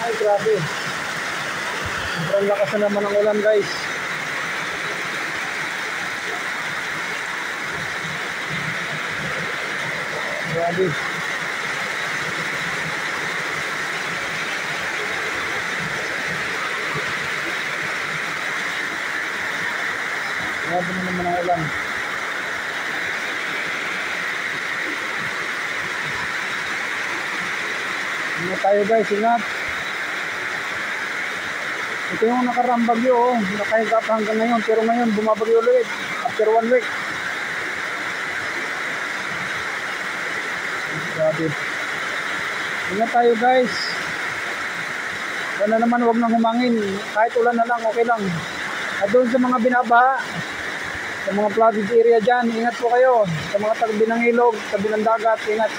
Ay, grabe. Sobrang lakas na naman ang ulan, guys. Grabe. Grabe na naman ang ulan. Ingat tayo, guys, ingat. Ito yung nakaraang bagyo, oh. Nakahigap hanggang ngayon, pero ngayon bumabagyo ulit after 1 week. Grabe. Ingat tayo, guys. Wala naman, wag nang humangin. Kahit ulan na lang, okay lang. At doon sa mga binabaha, sa mga flooded area dyan, ingat po kayo. Sa mga tabi ng ilog, tabi ng dagat, ingat.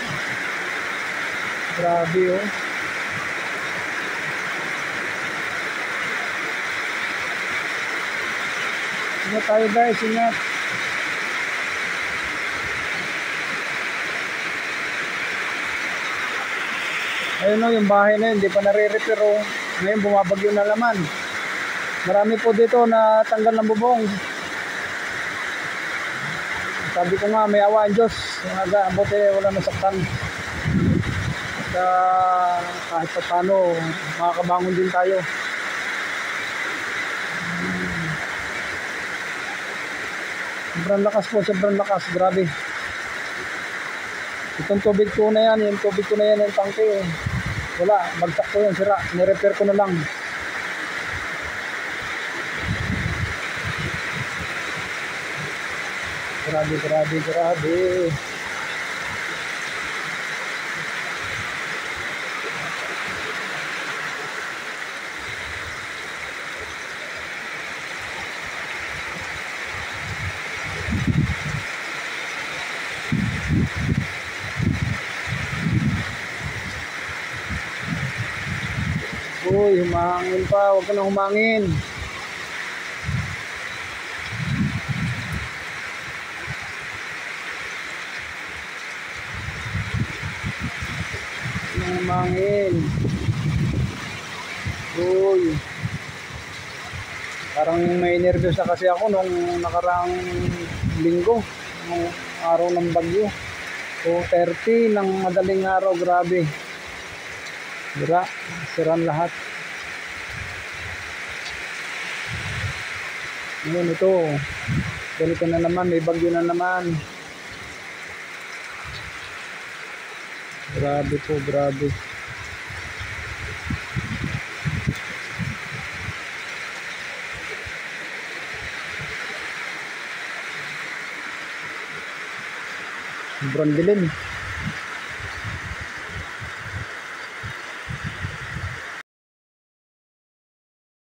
Grabe, oh. Ingat tayo, guys, ingat. Ayun, oh, yung bahay na yun, hindi pa nare-repair, oh. Ngayon bumabagyo na naman. Marami po dito na tanggal ng bubong. Sabi ko nga, may awa ang Diyos. Buti wala nasaktan. Kahit pa paano, makakabangon din tayo. Sobrang lakas po, sobrang lakas. Grabe. Itong tubig ko na yan, yung tubig ko na yan, yung tangke. Wala, bagsak ko yun, sira. Nirepair ko na lang. Grabe, grabe, grabe. Uy, humangin pa. Huwag ka na humangin. Humangin. Uy. Parang may nervous na kasi ako nung nakaraang linggo. Nung araw ng bagyo. So, 30 ng madaling araw. Grabe. Siran lahat. Ngayon ito, ganito na naman, may bagyo na naman. Grabe po, grabe. Sobrang dilim.